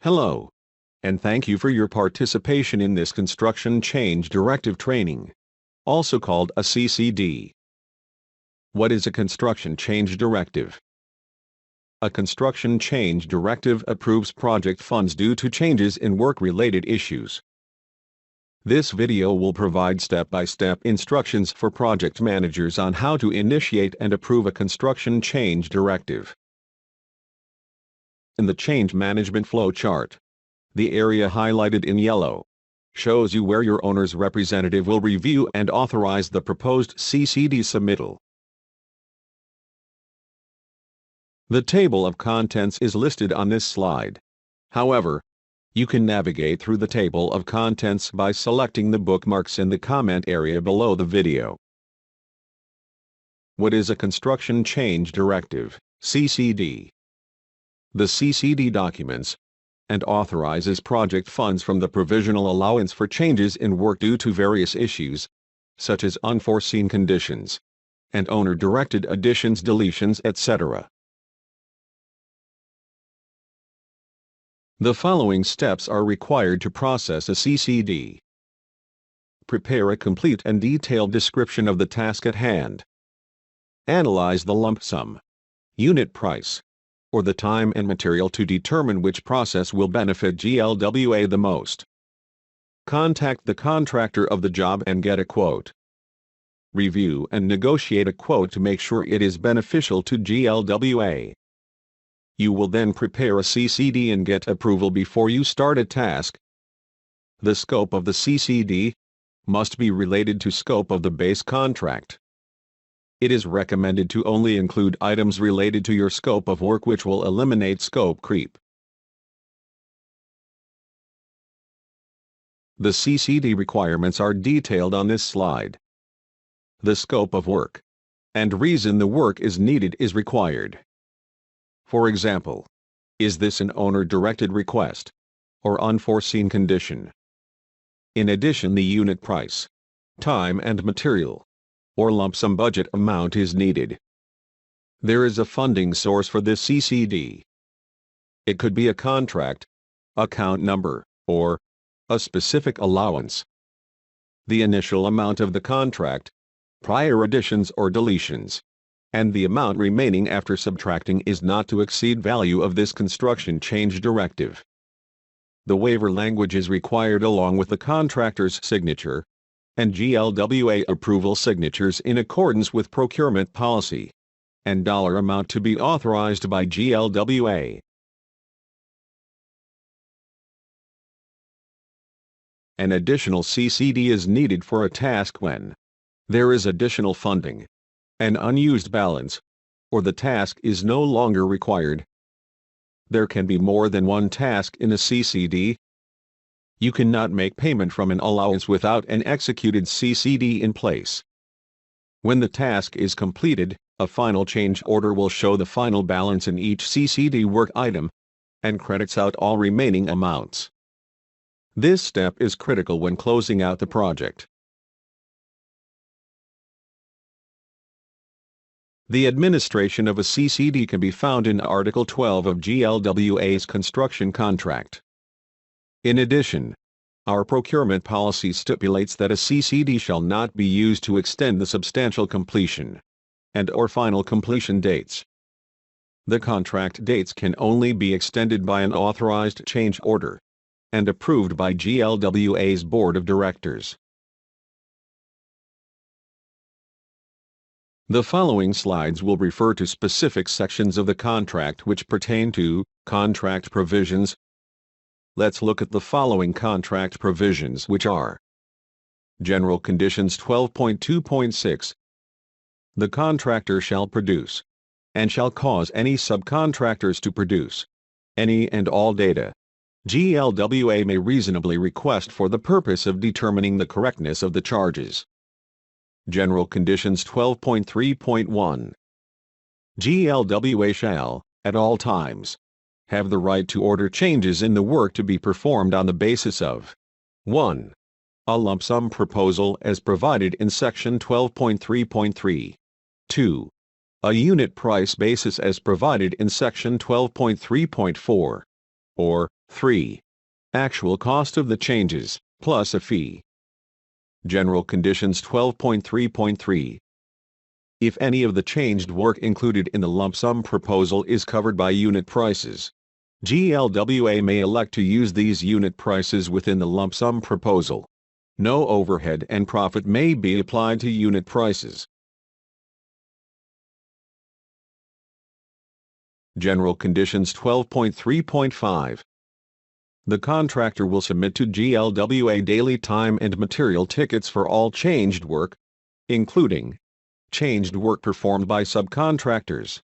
Hello, and thank you for your participation in this Construction Change Directive training, also called a CCD. What is a Construction Change Directive? A Construction Change Directive approves project funds due to changes in work-related issues. This video will provide step-by-step instructions for project managers on how to initiate and approve a Construction Change Directive. In the Change Management Flow Chart, the area highlighted in yellow shows you where your owner's representative will review and authorize the proposed CCD submittal. The table of contents is listed on this slide. However, you can navigate through the table of contents by selecting the bookmarks in the comment area below the video. What is a Construction Change Directive, CCD? The CCD documents and authorizes project funds from the provisional allowance for changes in work due to various issues, such as unforeseen conditions and owner-directed additions, deletions, etc. The following steps are required to process a CCD. Prepare a complete and detailed description of the task at hand. Analyze the lump sum, unit price, or the time and material to determine which process will benefit GLWA the most. Contact the contractor of the job and get a quote. Review and negotiate a quote to make sure it is beneficial to GLWA. You will then prepare a CCD and get approval before you start a task. The scope of the CCD must be related to scope of the base contract. It is recommended to only include items related to your scope of work, which will eliminate scope creep. The CCD requirements are detailed on this slide. The scope of work and reason the work is needed is required. For example, is this an owner-directed request or unforeseen condition? In addition, the unit price, time and material, or lump sum budget amount is needed. There is a funding source for this CCD. It could be a contract, account number, or a specific allowance. The initial amount of the contract, prior additions or deletions, and the amount remaining after subtracting is not to exceed value of this Construction Change Directive. The waiver language is required along with the contractor's signature and GLWA approval signatures in accordance with procurement policy, and dollar amount to be authorized by GLWA. An additional CCD is needed for a task when there is additional funding, an unused balance, or the task is no longer required. There can be more than one task in a CCD. You cannot make payment from an allowance without an executed CCD in place. When the task is completed, a final change order will show the final balance in each CCD work item and credits out all remaining amounts. This step is critical when closing out the project. The administration of a CCD can be found in Article 12 of GLWA's construction contract. In addition, our procurement policy stipulates that a CCD shall not be used to extend the substantial completion and/or final completion dates. The contract dates can only be extended by an authorized change order and approved by GLWA's Board of Directors. The following slides will refer to specific sections of the contract which pertain to contract provisions. Let's look at the following contract provisions, which are: General Conditions 12.2.6. The contractor shall produce and shall cause any subcontractors to produce any and all data GLWA may reasonably request for the purpose of determining the correctness of the charges. General Conditions 12.3.1. GLWA shall, at all times, have the right to order changes in the work to be performed on the basis of 1. A lump sum proposal as provided in Section 12.3.3. 2. A unit price basis as provided in Section 12.3.4. Or 3. Actual cost of the changes, plus a fee. General Conditions 12.3.3. If any of the changed work included in the lump sum proposal is covered by unit prices, GLWA may elect to use these unit prices within the lump sum proposal. No overhead and profit may be applied to unit prices. General Conditions 12.3.5. The contractor will submit to GLWA daily time and material tickets for all changed work, including changed work performed by subcontractors.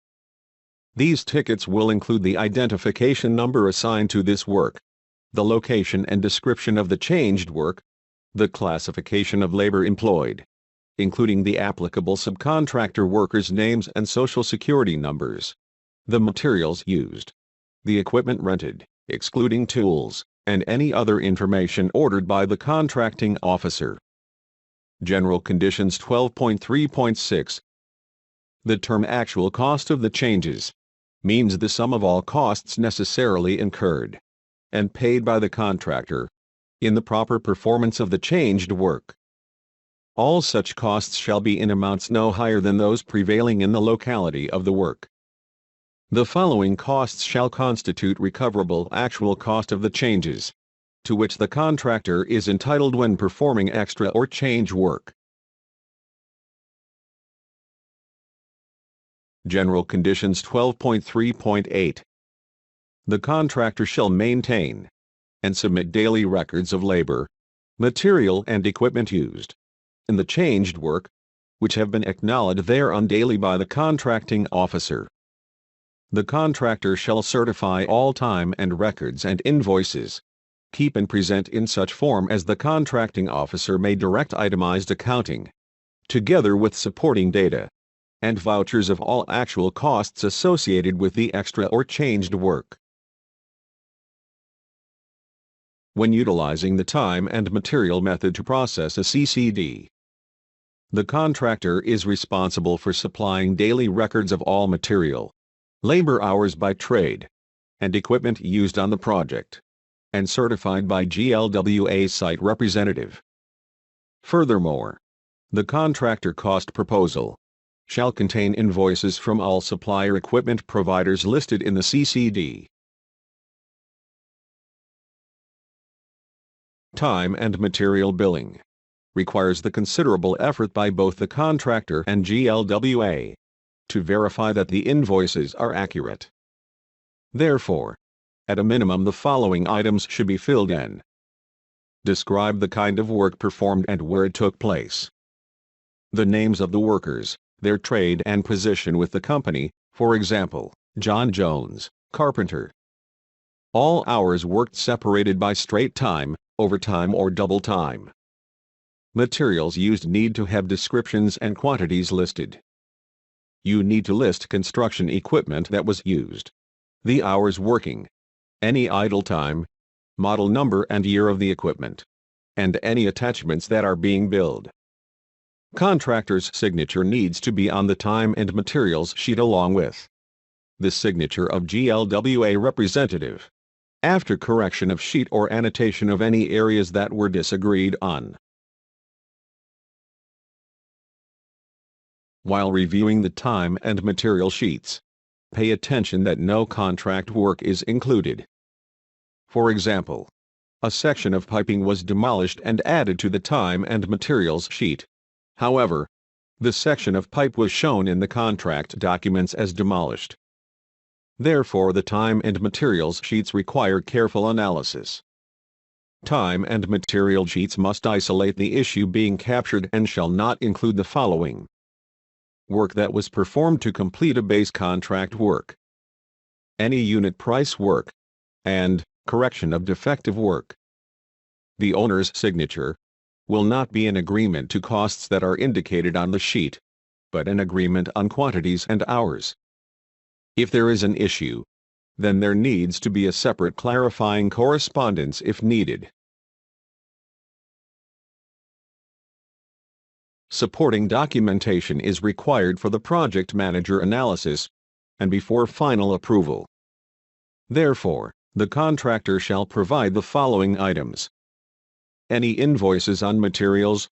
These tickets will include the identification number assigned to this work, the location and description of the changed work, the classification of labor employed, including the applicable subcontractor workers' names and social security numbers, the materials used, the equipment rented, excluding tools, and any other information ordered by the contracting officer. General Conditions 12.3.6. The term actual cost of the changes means the sum of all costs necessarily incurred and paid by the contractor in the proper performance of the changed work. All such costs shall be in amounts no higher than those prevailing in the locality of the work. The following costs shall constitute recoverable actual cost of the changes, to which the contractor is entitled when performing extra or change work. General Conditions 12.3.8. The contractor shall maintain and submit daily records of labor, material and equipment used in the changed work, which have been acknowledged thereon daily by the contracting officer. The contractor shall certify all time and records and invoices, keep and present in such form as the contracting officer may direct itemized accounting, together with supporting data and vouchers of all actual costs associated with the extra or changed work. When utilizing the time and material method to process a CCD, the contractor is responsible for supplying daily records of all material, labor hours by trade, and equipment used on the project, and certified by GLWA site representative. Furthermore, the contractor cost proposal shall contain invoices from all supplier equipment providers listed in the CCD. Time and material billing requires the considerable effort by both the contractor and GLWA to verify that the invoices are accurate. Therefore, at a minimum the following items should be filled in. Describe the kind of work performed and where it took place. The names of the workers, their trade and position with the company, for example, John Jones, carpenter. All hours worked separated by straight time, overtime or double time. Materials used need to have descriptions and quantities listed. You need to list construction equipment that was used, the hours working, any idle time, model number and year of the equipment, and any attachments that are being billed. Contractor's signature needs to be on the time and materials sheet along with the signature of GLWA representative, after correction of sheet or annotation of any areas that were disagreed on. While reviewing the time and material sheets, pay attention that no contract work is included. For example, a section of piping was demolished and added to the time and materials sheet. However, the section of pipe was shown in the contract documents as demolished. Therefore, the time and materials sheets require careful analysis. Time and material sheets must isolate the issue being captured and shall not include the following: work that was performed to complete a base contract work, any unit price work, and correction of defective work. The owner's signature will not be an agreement to costs that are indicated on the sheet, but an agreement on quantities and hours. If there is an issue, then there needs to be a separate clarifying correspondence if needed. Supporting documentation is required for the project manager analysis and before final approval. Therefore, The contractor shall provide the following items: any invoices on materials,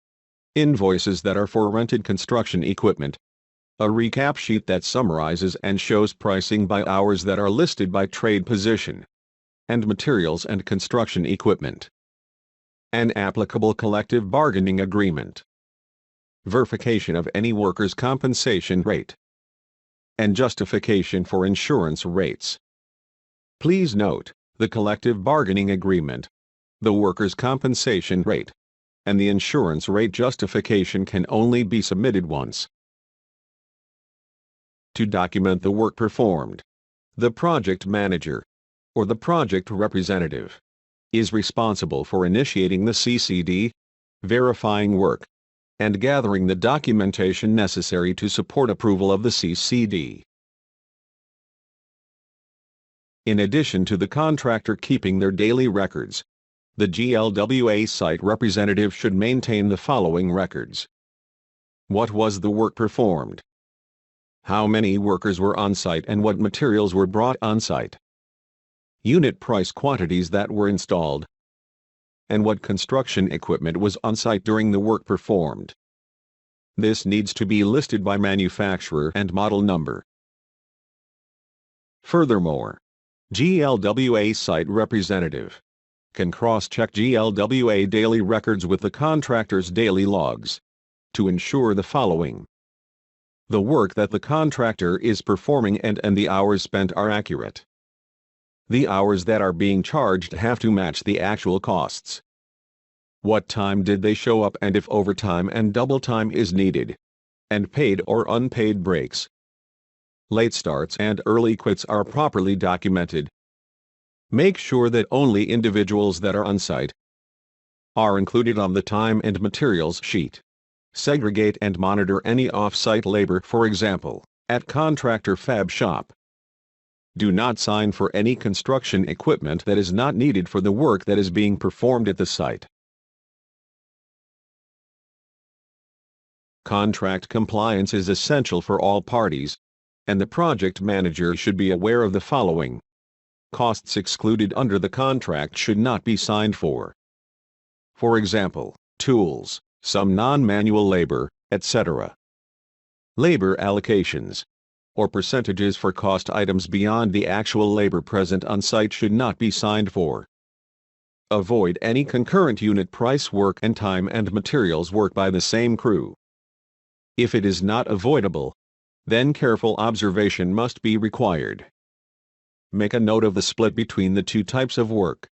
invoices that are for rented construction equipment, a recap sheet that summarizes and shows pricing by hours that are listed by trade position, and materials and construction equipment, an applicable collective bargaining agreement, verification of any workers' compensation rate, and justification for insurance rates. Please note, the collective bargaining agreement, the workers' compensation rate, and the insurance rate justification can only be submitted once. To document the work performed, the project manager, or the project representative, is responsible for initiating the CCD, verifying work, and gathering the documentation necessary to support approval of the CCD. In addition to the contractor keeping their daily records, the GLWA site representative should maintain the following records: what was the work performed? How many workers were on site and what materials were brought on site? Unit price quantities that were installed, and what construction equipment was on site during the work performed. This needs to be listed by manufacturer and model number. Furthermore, GLWA site representative can cross-check GLWA daily records with the contractor's daily logs to ensure the following: the work that the contractor is performing and the hours spent are accurate. The hours that are being charged have to match the actual costs. What time did they show up and if overtime and double time is needed, and paid or unpaid breaks. Late starts and early quits are properly documented. Make sure that only individuals that are on site are included on the time and materials sheet. Segregate and monitor any off-site labor, for example, at contractor fab shop. Do not sign for any construction equipment that is not needed for the work that is being performed at the site. Contract compliance is essential for all parties, and the project manager should be aware of the following: costs excluded under the contract should not be signed for. For example, tools, some non-manual labor, etc. Labor allocations, or percentages for cost items beyond the actual labor present on site should not be signed for. Avoid any concurrent unit price work and time and materials work by the same crew. If it is not avoidable, then careful observation must be required. Make a note of the split between the two types of work.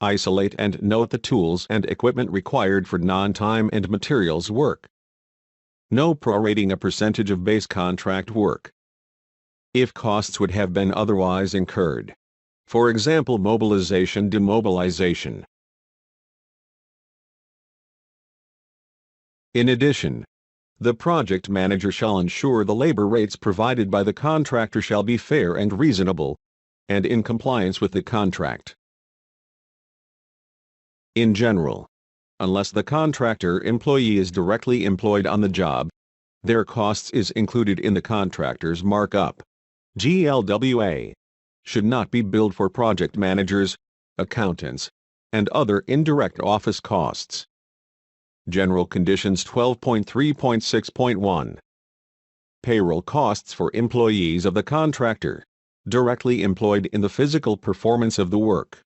Isolate and note the tools and equipment required for non-time and materials work. No prorating a percentage of base contract work if costs would have been otherwise incurred. For example, mobilization, demobilization. In addition, the project manager shall ensure the labor rates provided by the contractor shall be fair and reasonable, and in compliance with the contract. In general, unless the contractor employee is directly employed on the job, their costs is included in the contractor's markup. GLWA should not be billed for project managers, accountants, and other indirect office costs. General Conditions 12.3.6.1. Payroll costs for employees of the contractor, directly employed in the physical performance of the work.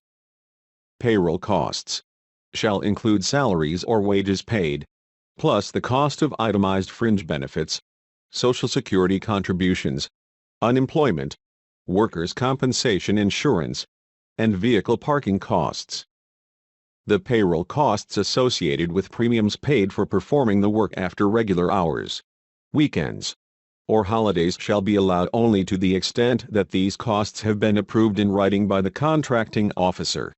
Payroll costs shall include salaries or wages paid, plus the cost of itemized fringe benefits, Social Security contributions, unemployment, workers' compensation insurance, and vehicle parking costs. The payroll costs associated with premiums paid for performing the work after regular hours, weekends, or holidays shall be allowed only to the extent that these costs have been approved in writing by the contracting officer.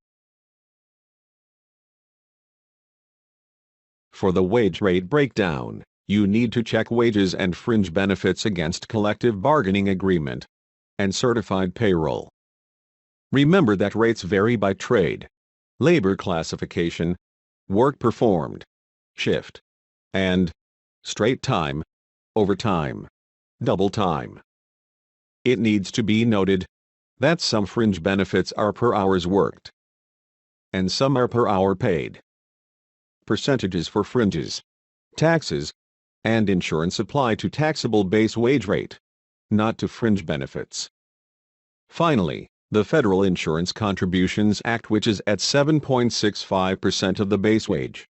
For the wage rate breakdown, you need to check wages and fringe benefits against collective bargaining agreement and certified payroll. Remember that rates vary by trade, labor classification, work performed, shift, and straight time, overtime, double time. It needs to be noted that some fringe benefits are per hours worked, and some are per hour paid. Percentages for fringes, taxes, and insurance apply to taxable base wage rate, not to fringe benefits. Finally, the Federal Insurance Contributions Act, which is at 7.65% of the base wage.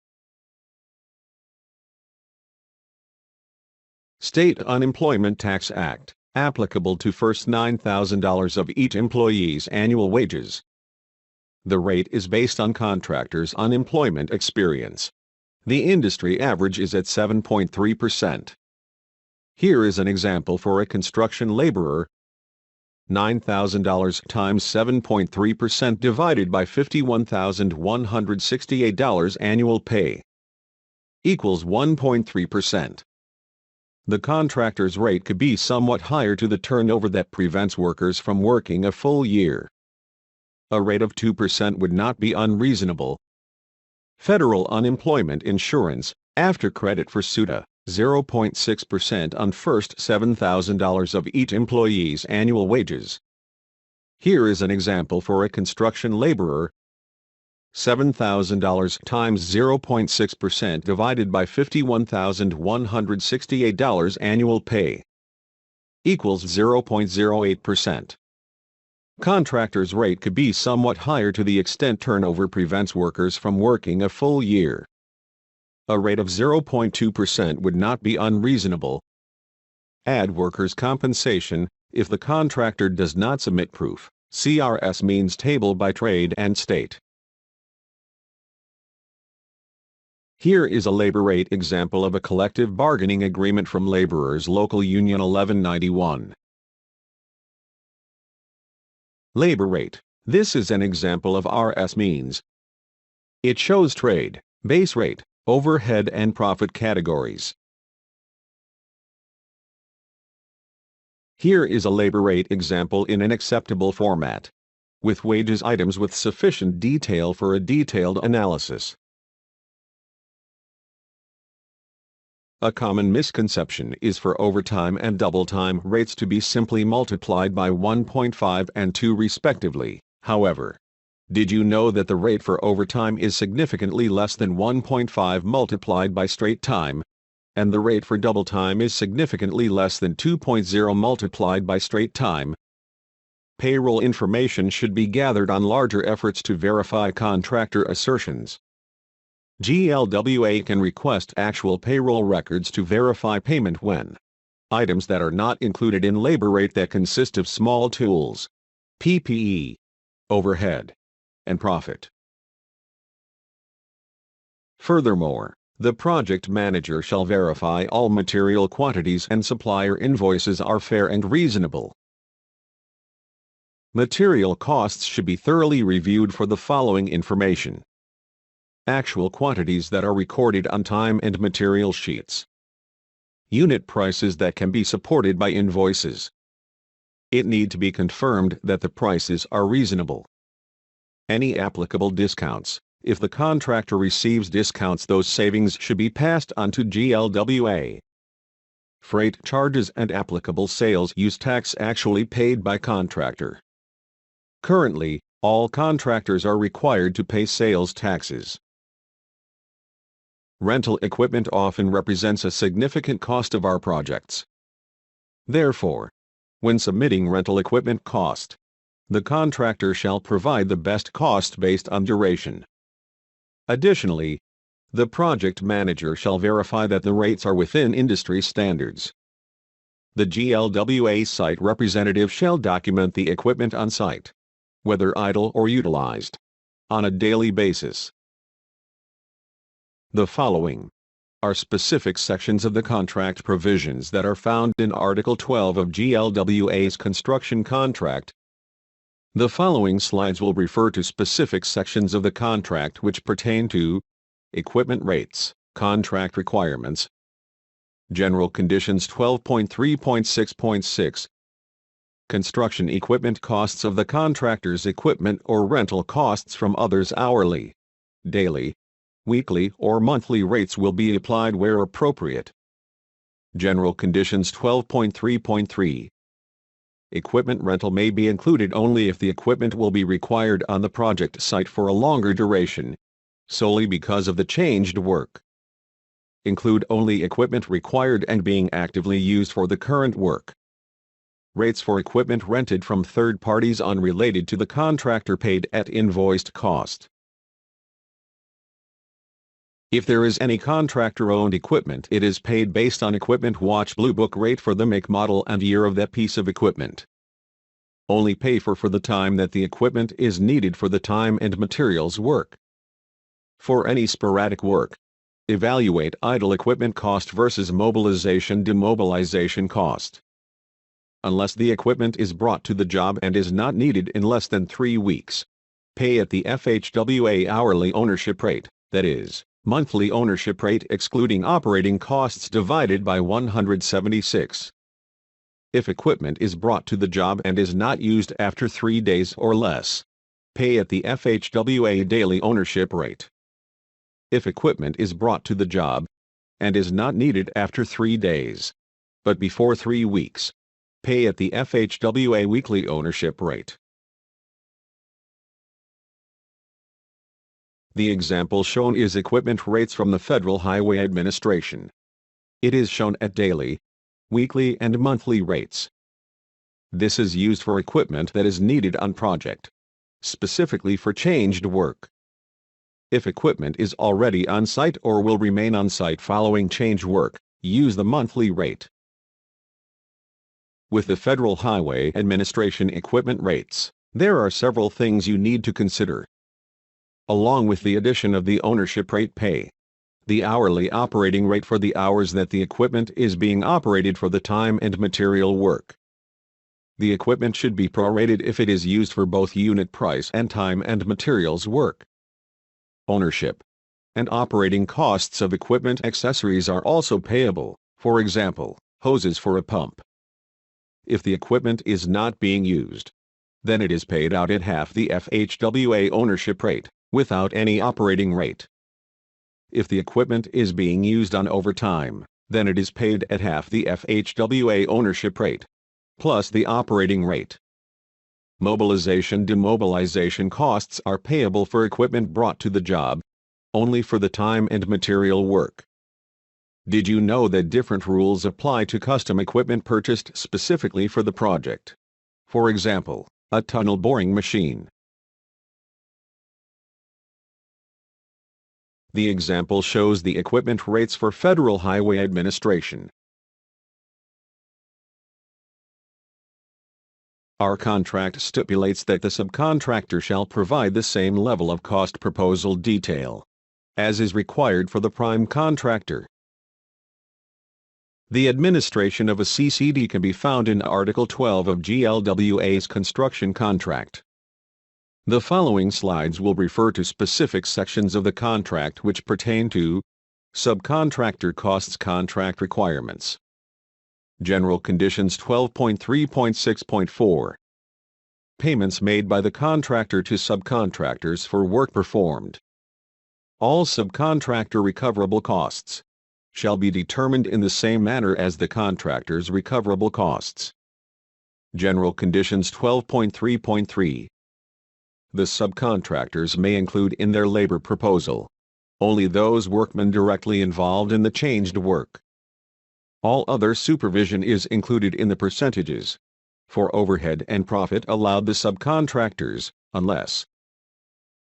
State Unemployment Tax Act, applicable to first $9,000 of each employee's annual wages. The rate is based on contractors' unemployment experience. The industry average is at 7.3%. Here is an example for a construction laborer. $9,000 times 7.3% divided by $51,168 annual pay equals 1.3%. The contractor's rate could be somewhat higher to the turnover that prevents workers from working a full year. A rate of 2% would not be unreasonable. Federal unemployment insurance, after credit for SUTA, 0.6% on first $7,000 of each employee's annual wages. Here is an example for a construction laborer. $7,000 times 0.6% divided by $51,168 annual pay equals 0.08%. Contractor's rate could be somewhat higher to the extent turnover prevents workers from working a full year. A rate of 0.2% would not be unreasonable. Add workers' compensation, if the contractor does not submit proof. CRS means table by trade and state. Here is a labor rate example of a collective bargaining agreement from Laborers Local Union 1191. Labor rate. This is an example of RS means. It shows trade, base rate, overhead and profit categories. Here is a labor rate example in an acceptable format, with wages items with sufficient detail for a detailed analysis. A common misconception is for overtime and double time rates to be simply multiplied by 1.5 and 2 respectively. However, did you know that the rate for overtime is significantly less than 1.5 multiplied by straight time, and the rate for double time is significantly less than 2.0 multiplied by straight time? Payroll information should be gathered on larger efforts to verify contractor assertions. GLWA can request actual payroll records to verify payment when items that are not included in labor rate that consist of small tools, PPE, overhead, and profit. Furthermore, the project manager shall verify all material quantities and supplier invoices are fair and reasonable. Material costs should be thoroughly reviewed for the following information: actual quantities that are recorded on time and material sheets, unit prices that can be supported by invoices. It need to be confirmed that the prices are reasonable. Any applicable discounts. If the contractor receives discounts, those savings should be passed on to GLWA. Freight charges and applicable sales use tax actually paid by contractor. Currently, all contractors are required to pay sales taxes. Rental equipment often represents a significant cost of our projects. Therefore, when submitting rental equipment cost, the contractor shall provide the best cost based on duration. Additionally, the project manager shall verify that the rates are within industry standards. The GLWA site representative shall document the equipment on site, whether idle or utilized, on a daily basis. The following are specific sections of the contract provisions that are found in Article 12 of GLWA's construction contract. The following slides will refer to specific sections of the contract which pertain to equipment rates, contract requirements, general conditions 12.3.6.6, construction equipment costs of the contractor's equipment or rental costs from others hourly, daily, weekly or monthly rates will be applied where appropriate. General conditions 12.3.3. Equipment rental may be included only if the equipment will be required on the project site for a longer duration, solely because of the changed work. Include only equipment required and being actively used for the current work. Rates for equipment rented from third parties unrelated to the contractor paid at invoiced cost. If there is any contractor-owned equipment, it is paid based on Equipment Watch Blue Book rate for the make, model, and year of that piece of equipment. Only pay for the time that the equipment is needed for the time and materials work. For any sporadic work, evaluate idle equipment cost versus mobilization/demobilization cost. Unless the equipment is brought to the job and is not needed in less than 3 weeks, pay at the FHWA hourly ownership rate, that is, monthly ownership rate excluding operating costs divided by 176. If equipment is brought to the job and is not used after 3 days or less, pay at the FHWA daily ownership rate. If equipment is brought to the job and is not needed after 3 days, but before 3 weeks, pay at the FHWA weekly ownership rate. The example shown is equipment rates from the Federal Highway Administration. It is shown at daily, weekly, and monthly rates. This is used for equipment that is needed on project, specifically for changed work. If equipment is already on site or will remain on site following change work, use the monthly rate. With the Federal Highway Administration equipment rates, there are several things you need to consider. Along with the addition of the ownership rate, pay the hourly operating rate for the hours that the equipment is being operated for the time and material work. The equipment should be prorated if it is used for both unit price and time and materials work. Ownership and operating costs of equipment accessories are also payable, for example, hoses for a pump. If the equipment is not being used, then it is paid out at half the FHWA ownership rate, without any operating rate. If the equipment is being used on overtime, then it is paid at half the FHWA ownership rate, plus the operating rate. Mobilization/demobilization costs are payable for equipment brought to the job, only for the time and material work. Did you know that different rules apply to custom equipment purchased specifically for the project? For example, a tunnel boring machine. The example shows the equipment rates for Federal Highway Administration. Our contract stipulates that the subcontractor shall provide the same level of cost proposal detail as is required for the prime contractor. The administration of a CCD can be found in Article 12 of GLWA's construction contract. The following slides will refer to specific sections of the contract which pertain to Subcontractor Costs contract requirements. General Conditions 12.3.6.4. Payments made by the contractor to subcontractors for work performed. All subcontractor recoverable costs shall be determined in the same manner as the contractor's recoverable costs. General Conditions 12.3.3. The subcontractors may include in their labor proposal only those workmen directly involved in the changed work. All other supervision is included in the percentages for overhead and profit allowed the subcontractors, unless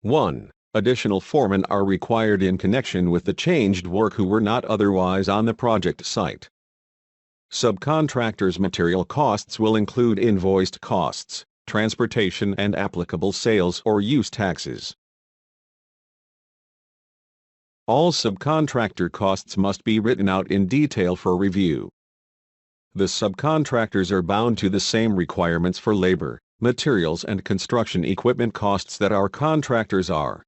1. Additional foremen are required in connection with the changed work who were not otherwise on the project site. Subcontractors' material costs will include invoiced costs, transportation, and applicable sales or use taxes. All subcontractor costs must be written out in detail for review. The subcontractors are bound to the same requirements for labor, materials, and construction equipment costs that our contractors are.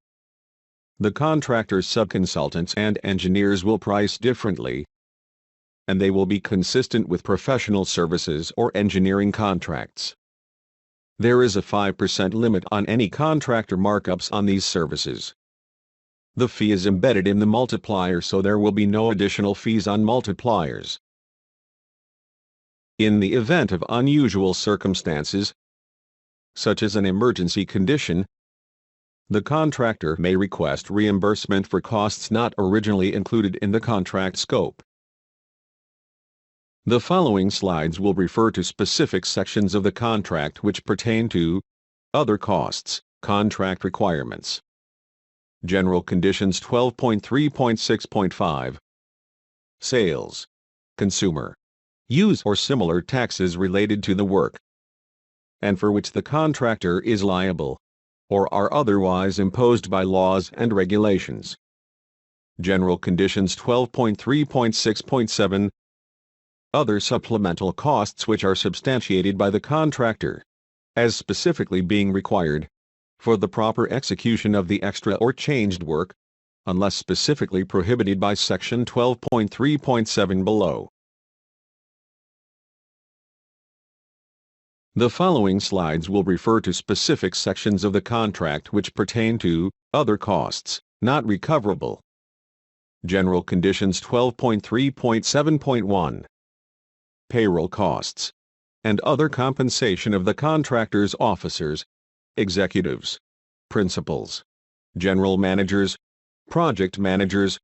The contractor's subconsultants and engineers will price differently, and they will be consistent with professional services or engineering contracts. There is a 5% limit on any contractor markups on these services. The fee is embedded in the multiplier, so there will be no additional fees on multipliers. In the event of unusual circumstances, such as an emergency condition, the contractor may request reimbursement for costs not originally included in the contract scope. The following slides will refer to specific sections of the contract which pertain to other costs, contract requirements. General Conditions 12.3.6.5 Sales, consumer, use or similar taxes related to the work, and for which the contractor is liable, or are otherwise imposed by laws and regulations. General Conditions 12.3.6.7 Other supplemental costs which are substantiated by the contractor, as specifically being required for the proper execution of the extra or changed work, unless specifically prohibited by Section 12.3.7 below. The following slides will refer to specific sections of the contract which pertain to other costs, not recoverable. General Conditions 12.3.7.1 Payroll costs and other compensation of the contractor's officers, executives, principals, general managers, project managers,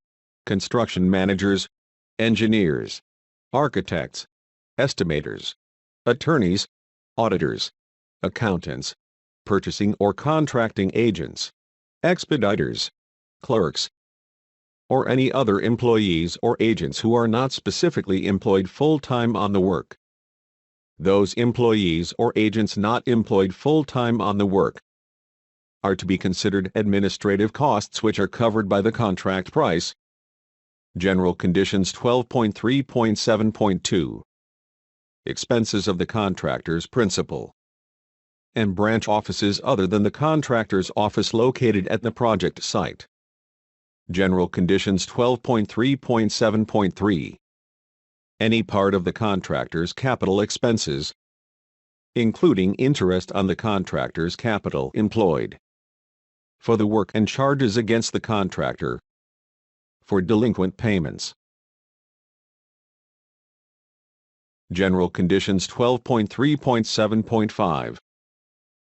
construction managers, engineers, architects, estimators, attorneys, auditors, accountants, purchasing or contracting agents, expediters, clerks, or any other employees or agents who are not specifically employed full-time on the work. Those employees or agents not employed full-time on the work are to be considered administrative costs which are covered by the contract price. General Conditions 12.3.7.2 Expenses of the contractor's principal and branch offices other than the contractor's office located at the project site. General Conditions 12.3.7.3 Any part of the contractor's capital expenses, including interest on the contractor's capital employed for the work and charges against the contractor for delinquent payments. General Conditions 12.3.7.5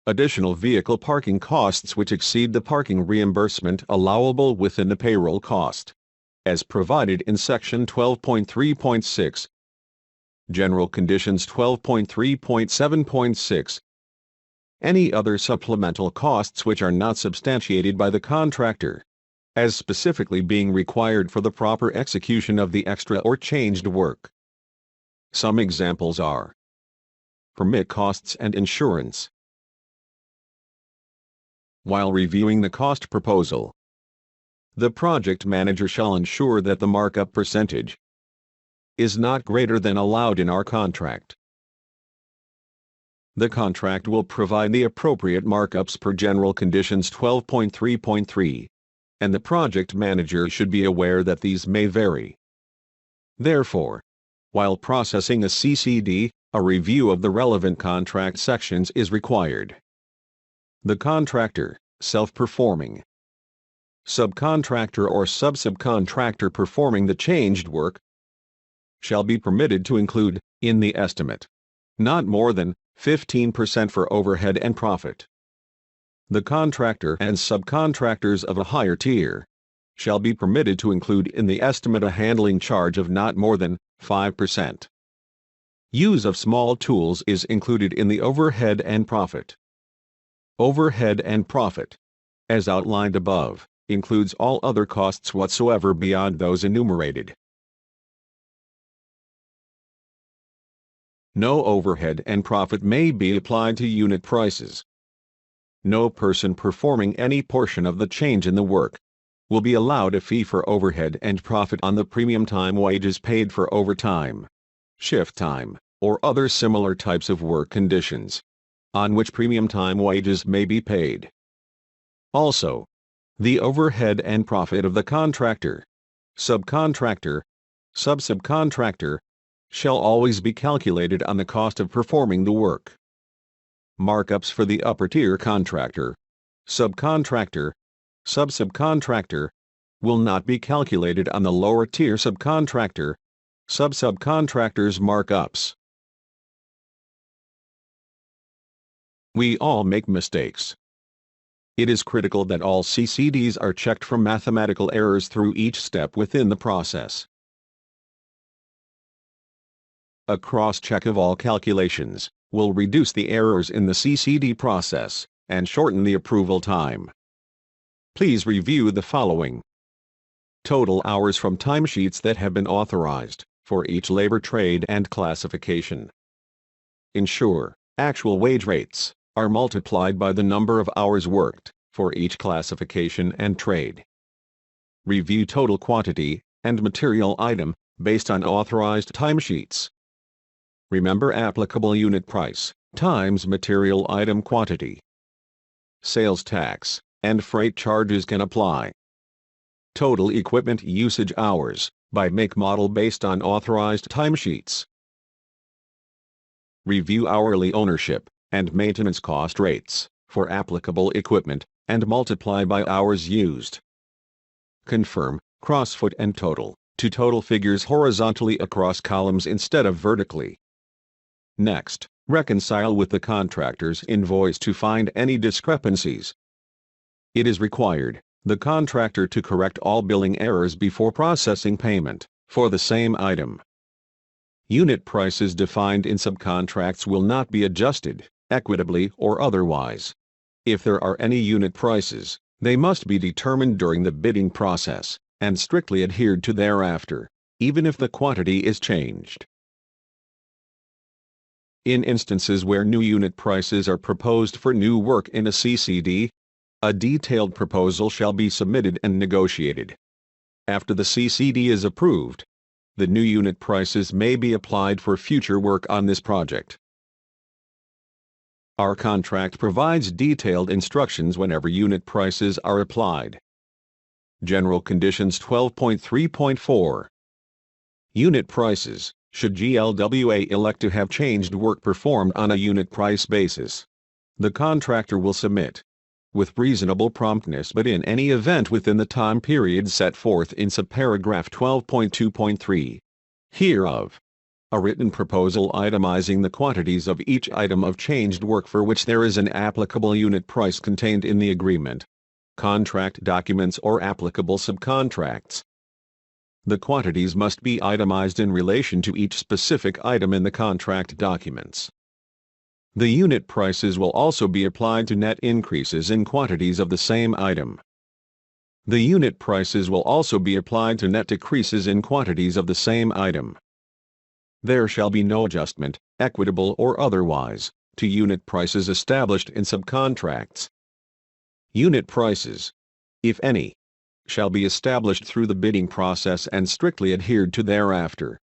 Additional vehicle parking costs which exceed the parking reimbursement allowable within the payroll cost, as provided in Section 12.3.6. General Conditions 12.3.7.6 Any other supplemental costs which are not substantiated by the contractor, as specifically being required for the proper execution of the extra or changed work. Some examples are permit costs and insurance. While reviewing the cost proposal, the project manager shall ensure that the markup percentage is not greater than allowed in our contract. The contract will provide the appropriate markups per General Conditions 12.3.3, and the project manager should be aware that these may vary. Therefore, while processing a CCD, a review of the relevant contract sections is required. The contractor, self-performing, subcontractor or subcontractor performing the changed work shall be permitted to include, in the estimate, not more than 15% for overhead and profit. The contractor and subcontractors of a higher tier shall be permitted to include in the estimate a handling charge of not more than 5%. Use of small tools is included in the overhead and profit. Overhead and profit, as outlined above, includes all other costs whatsoever beyond those enumerated. No overhead and profit may be applied to unit prices. No person performing any portion of the change in the work will be allowed a fee for overhead and profit on the premium time wages paid for overtime, shift time, or other similar types of work conditions, on which premium time wages may be paid. Also, the overhead and profit of the contractor, subcontractor, subcontractor, shall always be calculated on the cost of performing the work. Markups for the upper tier contractor, subcontractor, subcontractor, will not be calculated on the lower tier subcontractor, subcontractor's markups. We all make mistakes. It is critical that all CCDs are checked for mathematical errors through each step within the process. A cross-check of all calculations will reduce the errors in the CCD process and shorten the approval time. Please review the following. Total hours from timesheets that have been authorized for each labor trade and classification. Ensure actual wage rates are multiplied by the number of hours worked for each classification and trade. Review total quantity and material item based on authorized timesheets. Remember applicable unit price times material item quantity. Sales tax and freight charges can apply. Total equipment usage hours by make model based on authorized timesheets. Review hourly ownership and maintenance cost rates for applicable equipment and multiply by hours used. Confirm crossfoot and total to total figures horizontally across columns instead of vertically. Next, reconcile with the contractor's invoice to find any discrepancies. It is required the contractor to correct all billing errors before processing payment for the same item. Unit prices defined in subcontracts will not be adjusted, equitably or otherwise. If there are any unit prices, they must be determined during the bidding process and strictly adhered to thereafter, even if the quantity is changed. In instances where new unit prices are proposed for new work in a CCD, a detailed proposal shall be submitted and negotiated. After the CCD is approved, the new unit prices may be applied for future work on this project. Our contract provides detailed instructions whenever unit prices are applied. General Conditions 12.3.4. Unit prices. Should GLWA elect to have changed work performed on a unit price basis, the contractor will submit, with reasonable promptness but in any event within the time period set forth in subparagraph 12.2.3 hereof, a written proposal itemizing the quantities of each item of changed work for which there is an applicable unit price contained in the agreement, contract documents or applicable subcontracts. The quantities must be itemized in relation to each specific item in the contract documents. The unit prices will also be applied to net increases in quantities of the same item. The unit prices will also be applied to net decreases in quantities of the same item. There shall be no adjustment, equitable or otherwise, to unit prices established in subcontracts. Unit prices, if any, shall be established through the bidding process and strictly adhered to thereafter,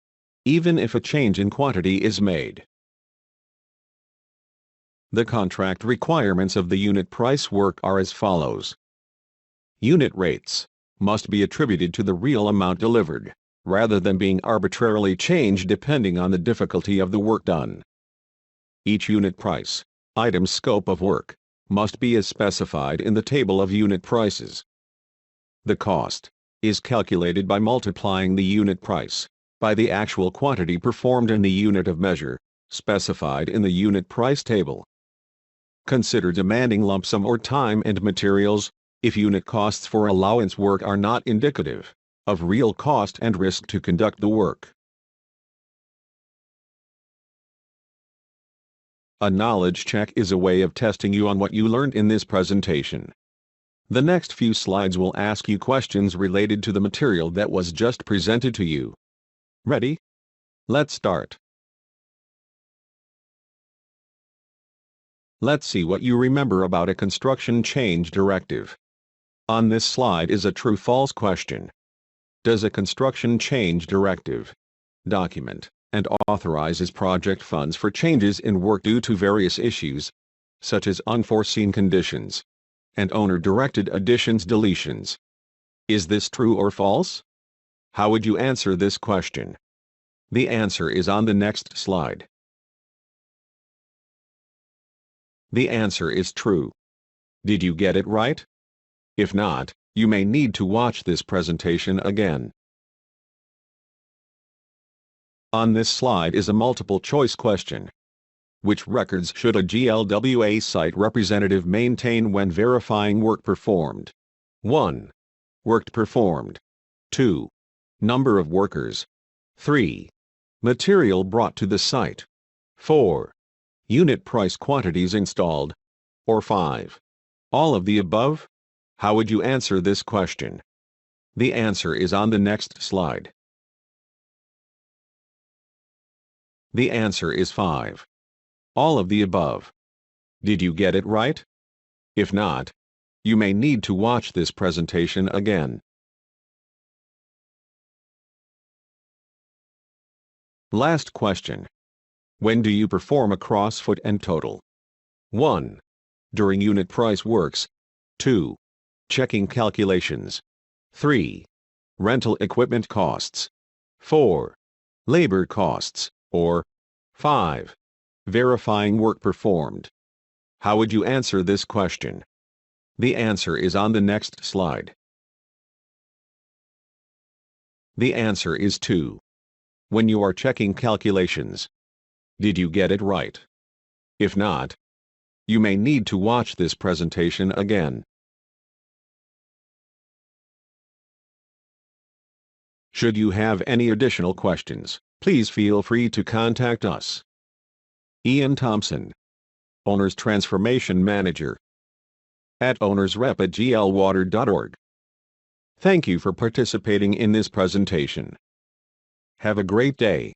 even if a change in quantity is made. The contract requirements of the unit price work are as follows. Unit rates must be attributed to the real amount delivered, rather than being arbitrarily changed depending on the difficulty of the work done. Each unit price, item's scope of work, must be as specified in the table of unit prices. The cost is calculated by multiplying the unit price by the actual quantity performed in the unit of measure, specified in the unit price table. Consider demanding lump sum or time and materials, if unit costs for allowance work are not indicative of real cost and risk to conduct the work. A knowledge check is a way of testing you on what you learned in this presentation. The next few slides will ask you questions related to the material that was just presented to you. Ready? Let's start. Let's see what you remember about a Construction Change Directive. On this slide is a true-false question. Does a Construction Change Directive document and authorizes project funds for changes in work due to various issues, such as unforeseen conditions and owner-directed additions/deletions? Is this true or false? How would you answer this question? The answer is on the next slide. The answer is true. Did you get it right? If not, you may need to watch this presentation again. On this slide is a multiple choice question. Which records should a GLWA site representative maintain when verifying work performed? 1. Work performed. 2. Number of workers. 3. Material brought to the site. 4. Unit price quantities installed. Or 5. All of the above? How would you answer this question? The answer is on the next slide. The answer is 5. All of the above. Did you get it right? If not, you may need to watch this presentation again. Last question. When do you perform a cross-foot and total? 1. During unit price works. 2. Checking calculations. 3. Rental equipment costs. 4. Labor costs. Or 5. Verifying work performed. How would you answer this question? The answer is on the next slide. The answer is 2. When you are checking calculations. Did you get it right? If not, you may need to watch this presentation again. Should you have any additional questions, please feel free to contact us. Ian Thompson, Owners Transformation Manager, at ownersrep@glwater.org. Thank you for participating in this presentation. Have a great day.